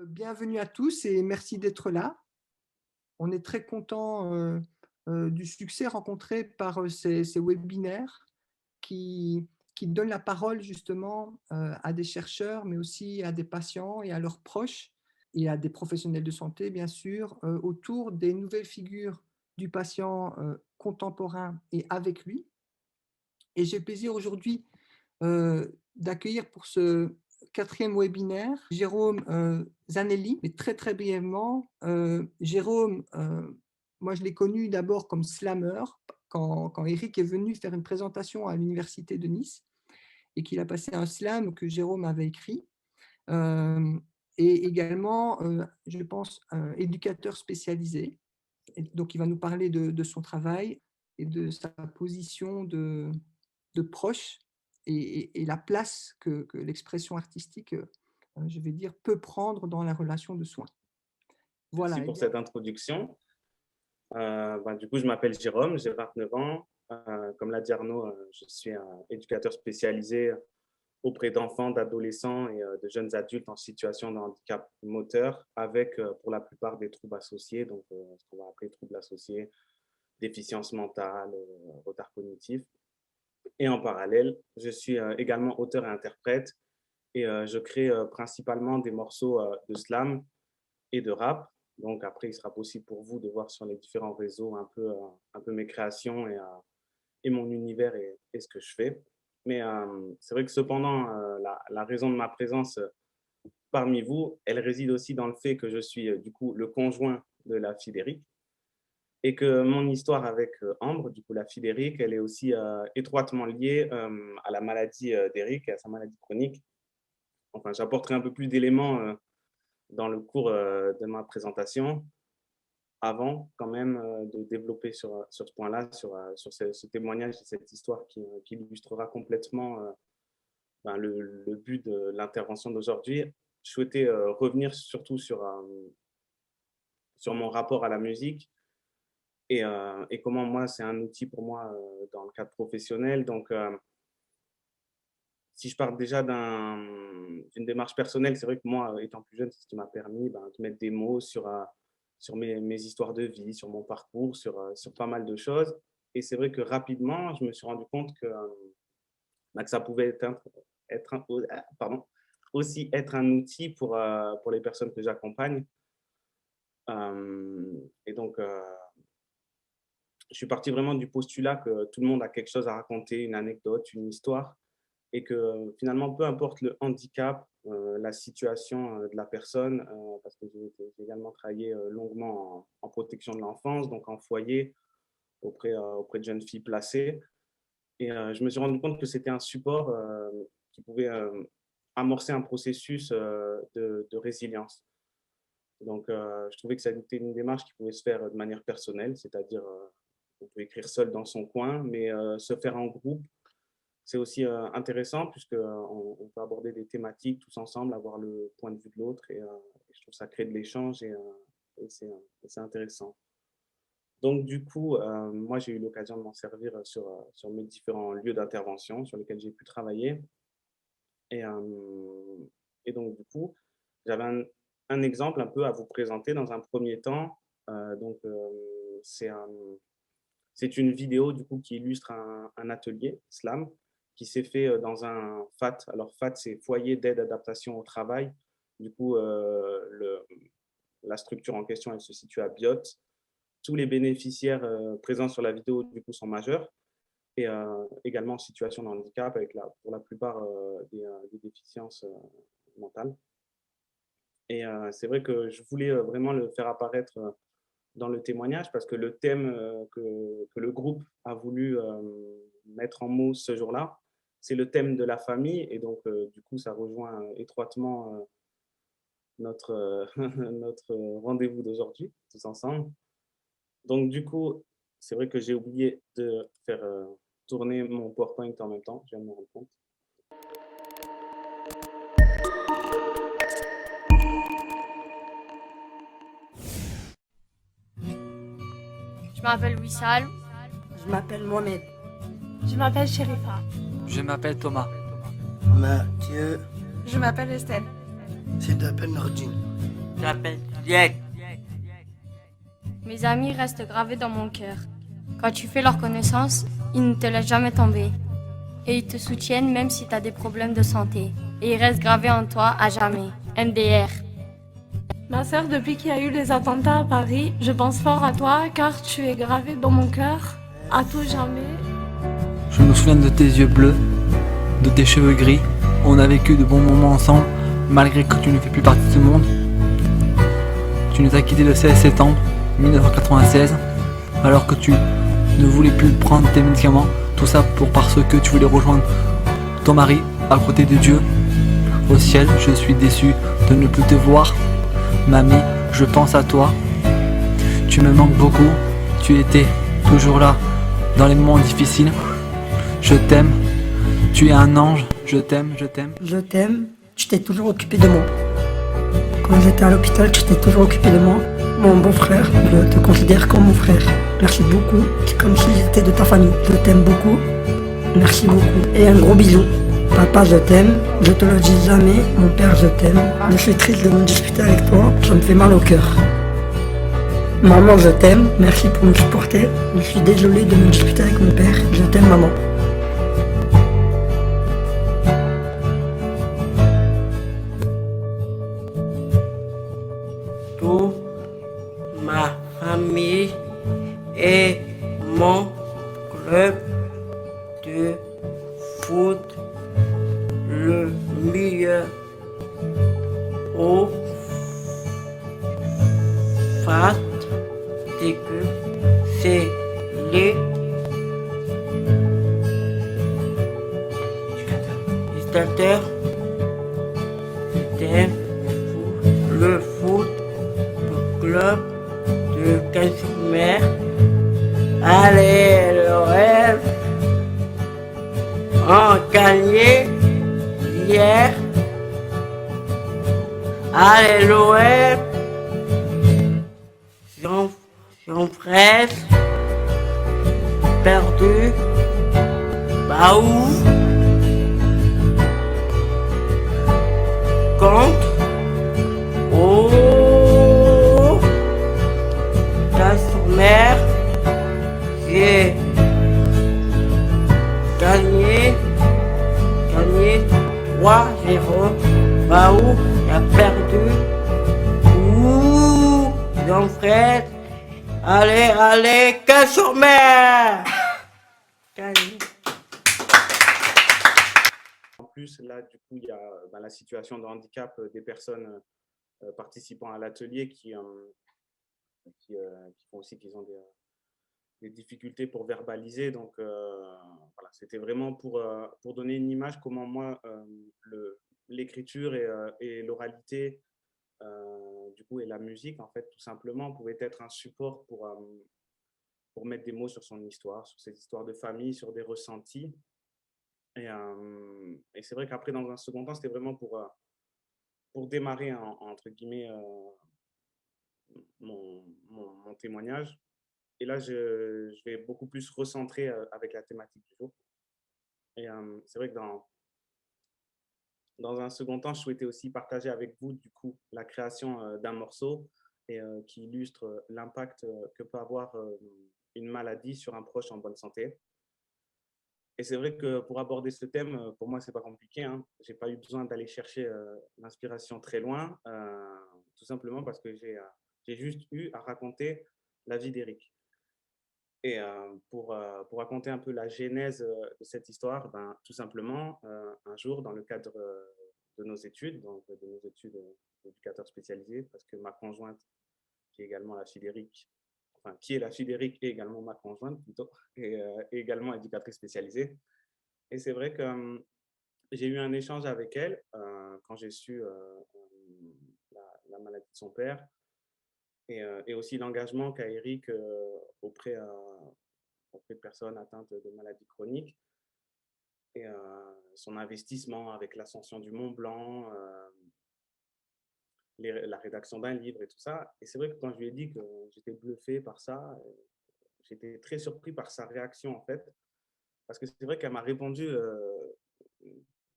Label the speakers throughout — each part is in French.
Speaker 1: Bienvenue à tous et merci d'être là. On est très content du succès rencontré par ces webinaires qui, qui donnent la parole justement à des chercheurs, mais aussi à des patients et à leurs proches et à des professionnels de santé, bien sûr, autour des nouvelles figures du patient contemporain et avec lui. Et j'ai le plaisir aujourd'hui d'accueillir pour ce quatrième webinaire Jérôme Zanelli. Mais très très brièvement, Jérôme, moi je l'ai connu d'abord comme slammer quand Eric est venu faire une présentation à l'université de Nice et qu'il a passé un slam que Jérôme avait écrit. Et également, je pense, éducateur spécialisé. Et donc, il va nous parler de son travail et de sa position de proche et la place que l'expression artistique, je vais dire, peut prendre dans la relation de soins.
Speaker 2: Merci
Speaker 1: Voilà. Eh
Speaker 2: pour
Speaker 1: bien,
Speaker 2: cette introduction. Du coup, je m'appelle Jérôme, j'ai 29 ans. Comme l'a dit Arnaud, je suis un éducateur spécialisé auprès d'enfants, d'adolescents et de jeunes adultes en situation de handicap moteur avec pour la plupart des troubles associés, donc ce qu'on va appeler troubles associés, déficience mentale, retard cognitif. Et en parallèle, je suis également auteur et interprète et je crée principalement des morceaux de slam et de rap. Donc après, il sera possible pour vous de voir sur les différents réseaux un peu mes créations et mon univers et ce que je fais. Mais c'est vrai que cependant, la raison de ma présence parmi vous, elle réside aussi dans le fait que je suis du coup le conjoint de la fille d'Éric et que mon histoire avec Ambre, du coup la fille d'Éric, elle est aussi étroitement liée à la maladie d'Éric et à sa maladie chronique. Enfin, j'apporterai un peu plus d'éléments dans le cours de ma présentation, avant quand même de développer sur ce point-là, sur ce témoignage et cette histoire qui illustrera complètement le but de l'intervention d'aujourd'hui. Je souhaitais revenir surtout sur mon rapport à la musique et comment moi, c'est un outil pour moi dans le cadre professionnel. Donc, si je pars déjà d'une démarche personnelle, c'est vrai que moi, étant plus jeune, c'est ce qui m'a permis de mettre des mots sur mes histoires de vie, sur mon parcours, sur pas mal de choses. Et c'est vrai que rapidement, je me suis rendu compte que ça pouvait aussi être un outil pour les personnes que j'accompagne. Et donc, je suis parti vraiment du postulat que tout le monde a quelque chose à raconter, une anecdote, une histoire, et que finalement, peu importe le handicap, la situation de la personne, parce que j'ai également travaillé longuement en protection de l'enfance, donc en foyer, auprès de jeunes filles placées. Et je me suis rendu compte que c'était un support qui pouvait amorcer un processus de résilience. Donc, je trouvais que c'était une démarche qui pouvait se faire de manière personnelle, c'est-à-dire on peut écrire seul dans son coin, mais se faire en groupe, c'est aussi intéressant puisqu'on peut aborder des thématiques tous ensemble, avoir le point de vue de l'autre et je trouve que ça crée de l'échange et c'est intéressant. Donc, du coup, moi, j'ai eu l'occasion de m'en servir sur mes différents lieux d'intervention sur lesquels j'ai pu travailler. Et, et donc, du coup, j'avais un exemple un peu à vous présenter dans un premier temps. Donc, c'est une vidéo du coup qui illustre un atelier slam qui s'est fait dans un FAT. Alors, FAT, c'est Foyer d'aide adaptation au travail. Du coup, la structure en question, elle se situe à Biot. Tous les bénéficiaires présents sur la vidéo du coup sont majeurs et également en situation de handicap avec pour la plupart des déficiences mentales. Et c'est vrai que je voulais vraiment le faire apparaître dans le témoignage parce que le thème que le groupe a voulu mettre en mots ce jour-là, c'est le thème de la famille et donc du coup ça rejoint étroitement notre rendez-vous d'aujourd'hui tous ensemble. Donc du coup, c'est vrai que j'ai oublié de faire tourner mon PowerPoint en même temps, je viens de me rendre compte.
Speaker 3: Je m'appelle Wissal.
Speaker 4: Je m'appelle Mohamed.
Speaker 5: Je m'appelle Sherifa.
Speaker 6: Je m'appelle Thomas.
Speaker 4: Mathieu.
Speaker 5: Je m'appelle Estelle. Je t'appelle Nordine.
Speaker 4: Je m'appelle Diek.
Speaker 3: Mes amis restent gravés dans mon cœur. Quand tu fais leur connaissance, ils ne te laissent jamais tomber. Et ils te soutiennent même si tu as des problèmes de santé. Et ils restent gravés en toi à jamais. MDR.
Speaker 6: Ma sœur, depuis qu'il y a eu les attentats à Paris, je pense fort à toi car tu es gravée dans mon cœur, à tout jamais.
Speaker 7: Je me souviens de tes yeux bleus, de tes cheveux gris. On a vécu de bons moments ensemble, malgré que tu ne fais plus partie de ce monde. Tu nous as quittés le 16 septembre 1996, alors que tu ne voulais plus prendre tes médicaments. Tout ça parce que tu voulais rejoindre ton mari à côté de Dieu. Au ciel, je suis déçu de ne plus te voir. Mamie, je pense à toi. Tu me manques beaucoup. Tu étais toujours là dans les moments difficiles. Je t'aime. Tu es un ange. Je t'aime, je t'aime.
Speaker 4: Je t'aime, tu t'es toujours occupé de moi. Quand j'étais à l'hôpital, tu t'es toujours occupé de moi. Mon beau-frère, je te considère comme mon frère. Merci beaucoup, c'est comme si j'étais de ta famille. Je t'aime beaucoup, merci beaucoup. Et un gros bisou. Papa, je t'aime, je te le dis jamais. Mon père, je t'aime. Je suis triste de me disputer avec toi, ça me fait mal au cœur. Maman, je t'aime, merci pour me supporter. Je suis désolé de me disputer avec mon père. Je t'aime, maman.
Speaker 8: Toute ma famille et mon club de foot le meilleur au face que c'est les éducateurs le foot le club de Casimir. Allez l'OM en gagné hier. Allez l'OM son frère perdu. Bah où contre oh Casimir. J'ai gagné 3-0. Baou a perdu. Ouh, Jean-Fred. Allez, Casimir. Gagné.
Speaker 2: En plus, là, du coup, il y a la situation de handicap des personnes participant à l'atelier qui font aussi qu'ils ont des difficultés pour verbaliser. Donc, voilà, c'était vraiment pour donner une image comment moi, l'écriture et l'oralité, du coup, et la musique, en fait, tout simplement, pouvait être un support pour mettre des mots sur son histoire, sur ses histoires de famille, sur des ressentis. Et c'est vrai qu'après, dans un second temps, c'était vraiment pour démarrer, entre guillemets, mon témoignage. Et là, je vais beaucoup plus recentrer avec la thématique du jour. Et c'est vrai que dans un second temps, je souhaitais aussi partager avec vous, du coup, la création d'un morceau et qui illustre l'impact que peut avoir une maladie sur un proche en bonne santé. Et c'est vrai que pour aborder ce thème, pour moi, c'est pas compliqué, hein. J'ai pas eu besoin d'aller chercher l'inspiration très loin, tout simplement parce que j'ai juste eu à raconter la vie d'Éric. Et pour raconter un peu la genèse de cette histoire, tout simplement, un jour, dans le cadre de nos études, donc de nos études d'éducateur spécialisé, parce que ma conjointe, qui est également la fille d'Éric, enfin, qui est la fille d'Éric et également ma conjointe plutôt, et également éducatrice spécialisée. Et c'est vrai que j'ai eu un échange avec elle quand j'ai su la maladie de son père et aussi l'engagement qu'a Éric auprès de personnes atteintes de maladies chroniques et son investissement avec l'ascension du Mont Blanc, la rédaction d'un livre et tout ça. Et c'est vrai que quand je lui ai dit que j'étais bluffé par ça, j'étais très surpris par sa réaction en fait, parce que c'est vrai qu'elle m'a répondu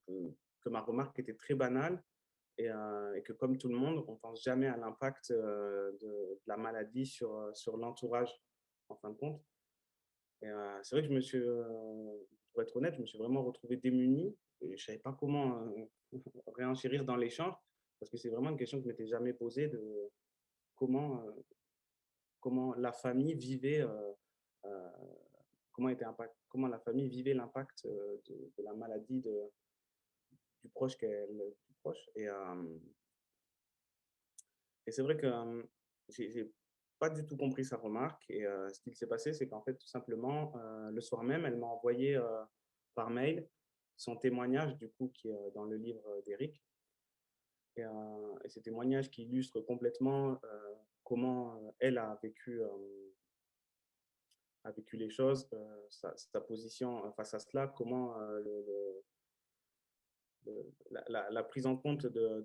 Speaker 2: que ma remarque était très banale, et que comme tout le monde, on ne pense jamais à l'impact de la maladie sur l'entourage, en fin de compte. Et c'est vrai que pour être honnête, je me suis vraiment retrouvé démuni et je ne savais pas comment réenchérir dans l'échange parce que c'est vraiment une question que je ne m'étais jamais posée de comment, comment la famille vivait, euh, comment la famille vivait l'impact de la maladie du proche du proche. Et c'est vrai que j'ai pas du tout compris sa remarque. Et ce qu'il s'est passé, c'est qu'en fait, tout simplement, le soir même, elle m'a envoyé par mail son témoignage, du coup, qui est dans le livre d'Éric. Et ces témoignages qui illustrent complètement comment elle a vécu les choses, sa position face à cela, comment la prise en compte de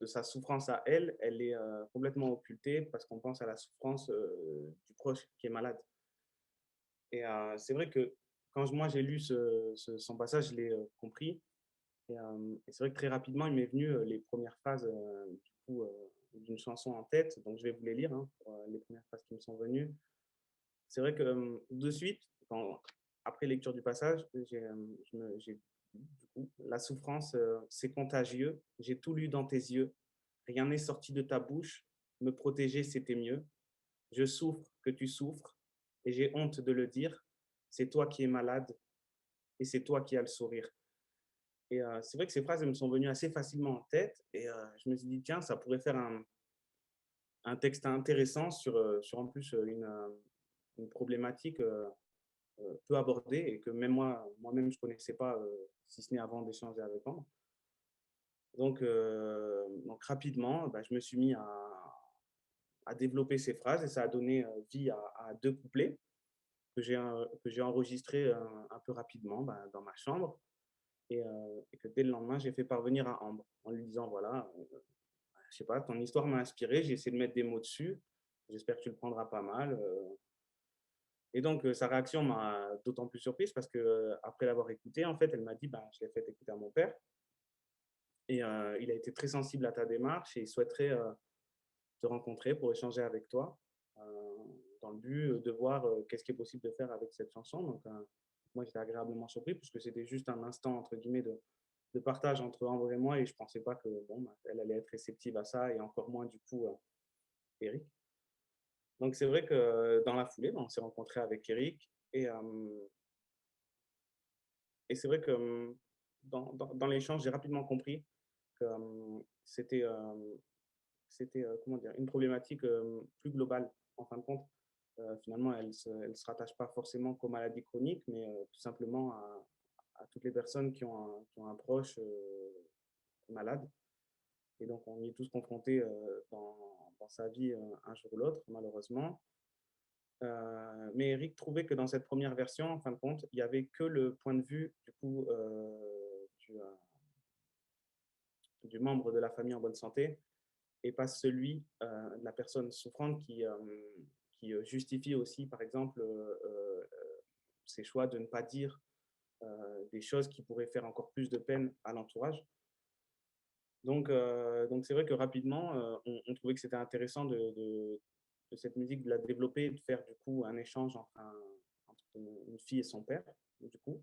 Speaker 2: sa souffrance à elle, elle est complètement occultée parce qu'on pense à la souffrance du proche qui est malade. Et c'est vrai que quand moi j'ai lu son passage, je l'ai compris. Et c'est vrai que très rapidement, il m'est venu les premières phrases du coup, d'une chanson en tête. Donc je vais vous les lire, hein, pour, les premières phrases qui me sont venues. C'est vrai que de suite, après lecture du passage, j'ai du coup, la souffrance, c'est contagieux. J'ai tout lu dans tes yeux. Rien n'est sorti de ta bouche. Me protéger, c'était mieux. Je souffre que tu souffres et j'ai honte de le dire. C'est toi qui es malade et c'est toi qui as le sourire. Et c'est vrai que ces phrases, elles me sont venues assez facilement en tête. Et je me suis dit, tiens, ça pourrait faire un texte intéressant sur en plus une problématique peu abordée et que même moi-même, je ne connaissais pas, si ce n'est avant d'échanger avec Ambre. Donc rapidement, bah, je me suis mis à développer ces phrases et ça a donné vie à deux couplets que j'ai enregistrés un peu rapidement bah, dans ma chambre et que dès le lendemain, j'ai fait parvenir à Ambre en lui disant, voilà, je sais pas, ton histoire m'a inspiré, j'ai essayé de mettre des mots dessus, j'espère que tu le prendras pas mal. Et donc, sa réaction m'a d'autant plus surprise parce que après l'avoir écouté, en fait, elle m'a dit, bah, je l'ai fait écouter à mon père. Et il a été très sensible à ta démarche et il souhaiterait te rencontrer pour échanger avec toi dans le but de voir qu'est-ce qui est possible de faire avec cette chanson. Donc, moi, j'étais agréablement surpris puisque c'était juste un instant, entre guillemets, de partage entre Ambre et moi et je ne pensais pas que bon, bah, elle allait être réceptive à ça et encore moins, du coup, Eric. Donc, c'est vrai que dans la foulée, on s'est rencontré avec Eric et c'est vrai que dans l'échange, j'ai rapidement compris que c'était comment dire, une problématique plus globale. En fin de compte, finalement, elle ne se rattache pas forcément qu'aux maladies chroniques, mais tout simplement à toutes les personnes qui ont un proche malade. Et donc, on y est tous confrontés dans sa vie un jour ou l'autre, malheureusement. Mais Eric trouvait que dans cette première version, en fin de compte, il n'y avait que le point de vue du coup, du membre de la famille en bonne santé et pas celui de la personne souffrante qui justifie aussi, par exemple, ses choix de ne pas dire des choses qui pourraient faire encore plus de peine à l'entourage. Donc c'est vrai que rapidement, on trouvait que c'était intéressant de cette musique, de la développer, de faire du coup un échange entre une fille et son père, du coup,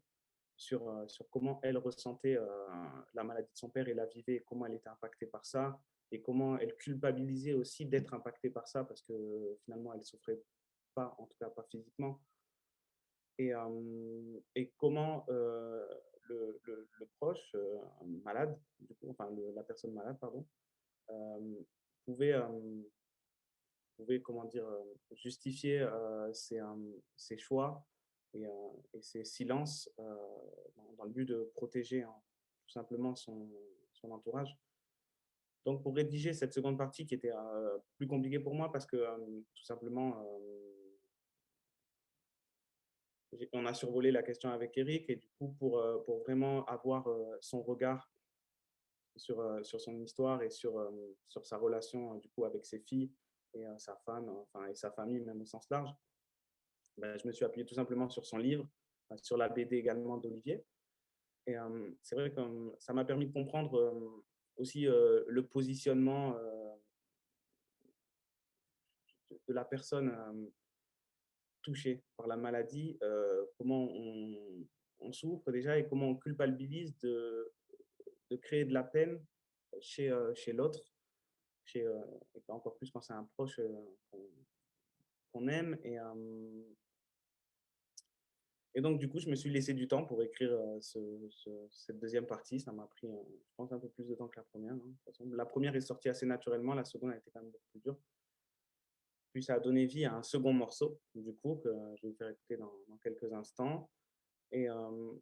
Speaker 2: sur comment elle ressentait la maladie de son père et la vivait, et comment elle était impactée par ça, et comment elle culpabilisait aussi d'être impactée par ça, parce que finalement, elle ne souffrait pas, en tout cas pas physiquement. Et comment le proche malade, du coup, enfin la personne malade, pardon, pouvait, comment dire, justifier ses choix et ses silences dans le but de protéger tout simplement son entourage. Donc, pour rédiger cette seconde partie qui était plus compliquée pour moi parce que tout simplement, on a survolé la question avec Eric et du coup, pour vraiment avoir son regard sur son histoire et sur sa relation du coup avec ses filles et sa femme, enfin, et sa famille même au sens large, ben, je me suis appuyé tout simplement sur son livre, sur la BD également d'Olivier. Et c'est vrai que ça m'a permis de comprendre aussi le positionnement de la personne touchée par la maladie, comment on souffre déjà et comment on culpabilise de créer de la peine chez l'autre, et encore plus quand c'est un proche qu'on aime. Et donc, du coup, je me suis laissé du temps pour écrire cette deuxième partie. Ça m'a pris, je pense, un peu plus de temps que la première. Hein, de toute façon. La première est sortie assez naturellement, la seconde a été quand même beaucoup plus dure. Puis ça a donné vie à un second morceau, du coup, que je vais vous faire écouter dans quelques instants. Et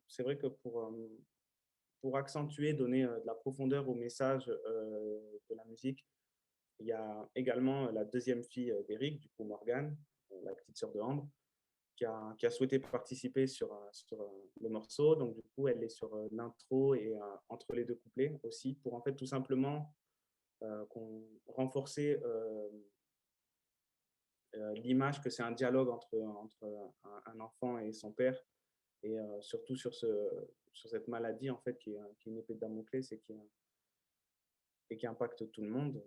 Speaker 2: c'est vrai que pour accentuer, donner de la profondeur au message de la musique, il y a également la deuxième fille d'Eric, du coup Morgane, la petite sœur de Ambre, qui a souhaité participer sur le morceau. Donc, du coup, elle est sur l'intro et entre les deux couplets aussi, pour en fait tout simplement renforcer l'image que c'est un dialogue entre un enfant et son père, et surtout sur cette maladie en fait qui est une épée de Damoclès et qui impacte tout le monde.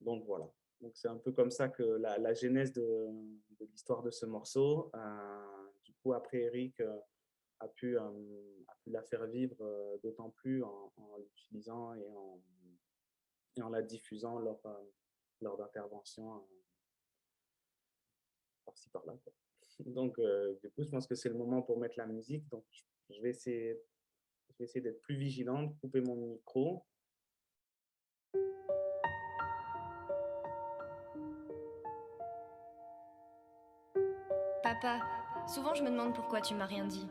Speaker 2: Donc voilà. Donc c'est un peu comme ça que la genèse de l'histoire de ce morceau. Du coup, après, Eric a pu la faire vivre d'autant plus en l'utilisant et en la diffusant lors d'interventions par-ci par-là. Donc, du coup, je pense que c'est le moment pour mettre la musique. Donc, je vais essayer d'être plus vigilante, couper mon micro.
Speaker 5: Papa, souvent je me demande pourquoi tu m'as rien dit.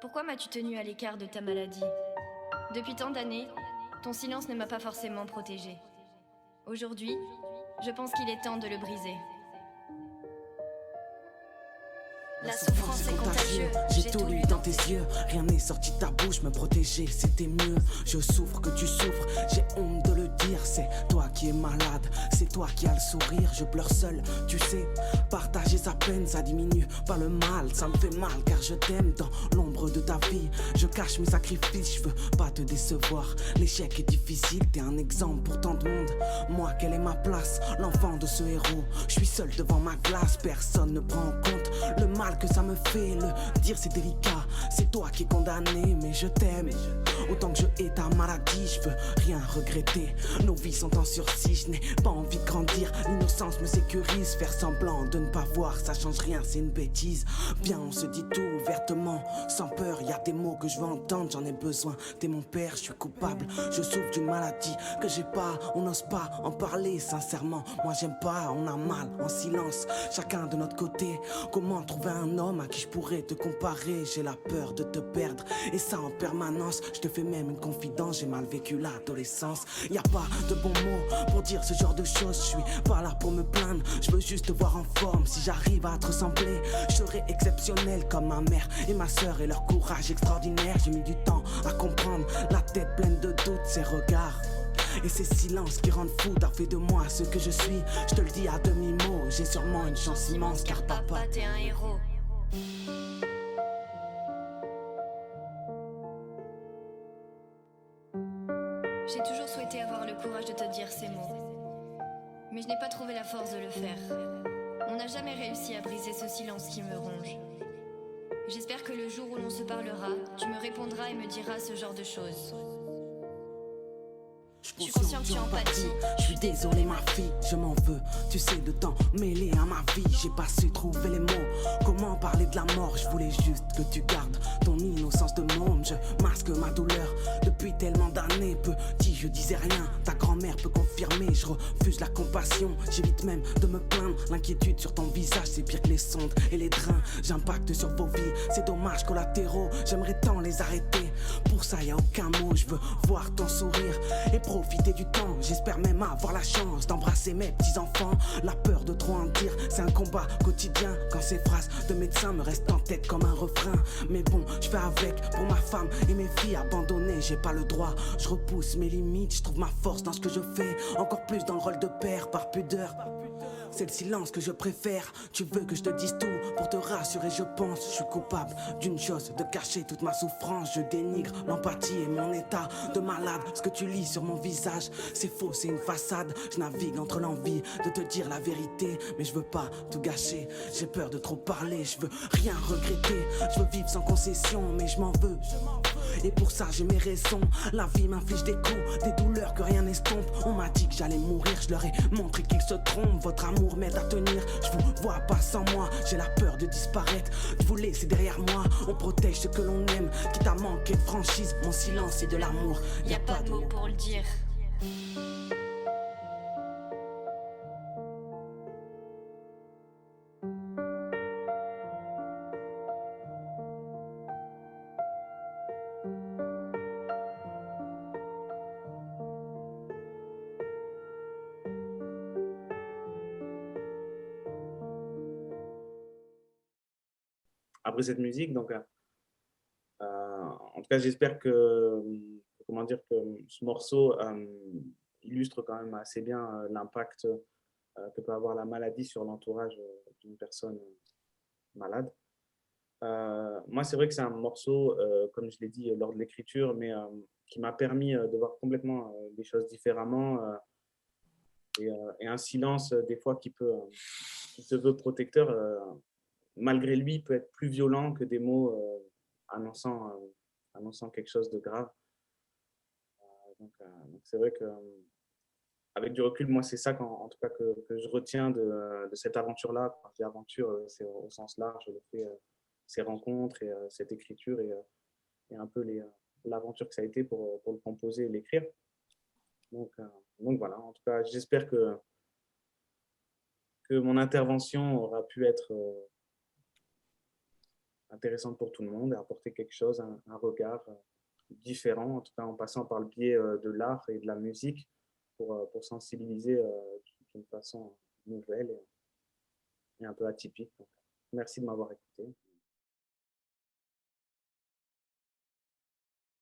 Speaker 5: Pourquoi m'as-tu tenu à l'écart de ta maladie? Depuis tant d'années, ton silence ne m'a pas forcément protégée. Aujourd'hui, je pense qu'il est temps de le briser. La souffrance est contagieux,
Speaker 9: j'ai tout lu dans tes yeux. Rien n'est sorti de ta bouche, me protéger c'était mieux. Je souffre que tu souffres, j'ai honte de le dire. C'est toi qui es malade, c'est toi qui as le sourire. Je pleure seul, tu sais, partager sa peine ça diminue pas le mal. Ça me fait mal car je t'aime dans l'ombre de ta vie. Je cache mes sacrifices, je veux pas te décevoir. L'échec est difficile, t'es un exemple pour tant de monde. Moi, quelle est ma place, l'enfant de ce héros? Je suis seul devant ma glace, personne ne prend en compte le mal que ça me fait. Le dire c'est délicat, c'est toi qui es condamné, mais je t'aime autant que je hais ta maladie. Je veux rien regretter, nos vies sont en sursis. Je n'ai pas envie de grandir, l'innocence me sécurise. Faire semblant de ne pas voir, ça change rien, c'est une bêtise. Bien on se dit tout ouvertement, sans peur. Y a des mots que je veux entendre, j'en ai besoin. T'es mon père, je suis coupable, je souffre d'une maladie que j'ai pas. On n'ose pas en parler sincèrement. Moi j'aime pas, on a mal en silence, chacun de notre côté. Comment trouver un homme à qui je pourrais te comparer? J'ai la peur de te perdre, et ça en permanence. Je te fais même une confidence, j'ai mal vécu l'adolescence. Y a pas de bons mots pour dire ce genre de choses. Je suis pas là pour me plaindre, je veux juste te voir en forme. Si j'arrive à te ressembler, je serai exceptionnel comme ma mère et ma soeur et leur courage extraordinaire. J'ai mis du temps à comprendre, la tête pleine de doutes, ces regards et ces silences qui rendent fou. T'as fait de moi ce que je suis, je te le dis à demi-mot. J'ai sûrement une chance immense car papa,
Speaker 5: t'es un héros. J'ai toujours souhaité avoir le courage de te dire ces mots, mais je n'ai pas trouvé la force de le faire. On n'a jamais réussi à briser ce silence qui me ronge. J'espère que le jour où l'on se parlera, tu me répondras et me diras ce genre de choses. Je suis conscient que tu empathies.
Speaker 9: Je suis désolé ma fille, je m'en veux. Tu sais de temps mêlé à ma vie, j'ai pas su trouver les mots. Comment parler de la mort? Je voulais juste que tu gardes ton innocence de môme. Je masque ma douleur depuis tellement d'années. Petit je disais rien, ta grand-mère peut confirmer. Je refuse la compassion, j'évite même de me plaindre. L'inquiétude sur ton visage c'est pire que les sondes et les drains. J'impacte sur vos vies, c'est dommage collatéraux. J'aimerais tant les arrêter, pour ça y a aucun mot. Je veux voir ton sourire et profiter du temps, j'espère même avoir la chance d'embrasser mes petits-enfants. La peur de trop en dire, c'est un combat quotidien. Quand ces phrases de médecin me restent en tête comme un refrain. Mais bon, je fais avec pour ma femme et mes filles abandonnées. J'ai pas le droit, je repousse mes limites, je trouve ma force dans ce que je fais. Encore plus dans le rôle de père par pudeur. c'est le silence que je préfère. Tu veux que je te dise tout pour te rassurer, je pense. Je suis coupable d'une chose, de cacher toute ma souffrance. Je dénigre l'empathie et mon état de malade. Ce que tu lis sur mon visage, c'est faux, c'est une façade. Je navigue entre l'envie de te dire la vérité, mais je veux pas tout gâcher. J'ai peur de trop parler, je veux rien regretter. Je veux vivre sans concession, mais je m'en veux. Et pour ça j'ai mes raisons. La vie m'inflige des coups, des douleurs que rien n'estompe. On m'a dit que j'allais mourir, je leur ai montré qu'ils se trompent. Votre amour m'aide à tenir, je vous vois pas sans moi. J'ai la peur de disparaître, de vous laisser derrière moi. On protège ce que l'on aime, quitte à manquer de franchise. Mon silence c'est de l'amour,
Speaker 5: Y a pas de mots pour le dire.
Speaker 2: Après cette musique. Donc, en tout cas, j'espère que, comment dire, que ce morceau illustre quand même assez bien l'impact que peut avoir la maladie sur l'entourage d'une personne malade. Moi, c'est vrai que c'est un morceau, comme je l'ai dit lors de l'écriture, mais qui m'a permis de voir complètement les choses différemment et un silence des fois qui se veut protecteur, malgré lui, peut être plus violent que des mots annonçant quelque chose de grave. Donc c'est vrai que avec du recul, moi, c'est ça en tout cas que je retiens de cette aventure-là. Quand je dis aventure, c'est au sens large, le fait, ces rencontres et cette écriture et un peu l'aventure que ça a été pour le composer et l'écrire. Donc voilà, en tout cas, j'espère que mon intervention aura pu être intéressante pour tout le monde et apporter quelque chose, un regard différent, en tout cas en passant par le biais de l'art et de la musique pour sensibiliser d'une façon nouvelle et un peu atypique. Donc, merci de m'avoir écouté.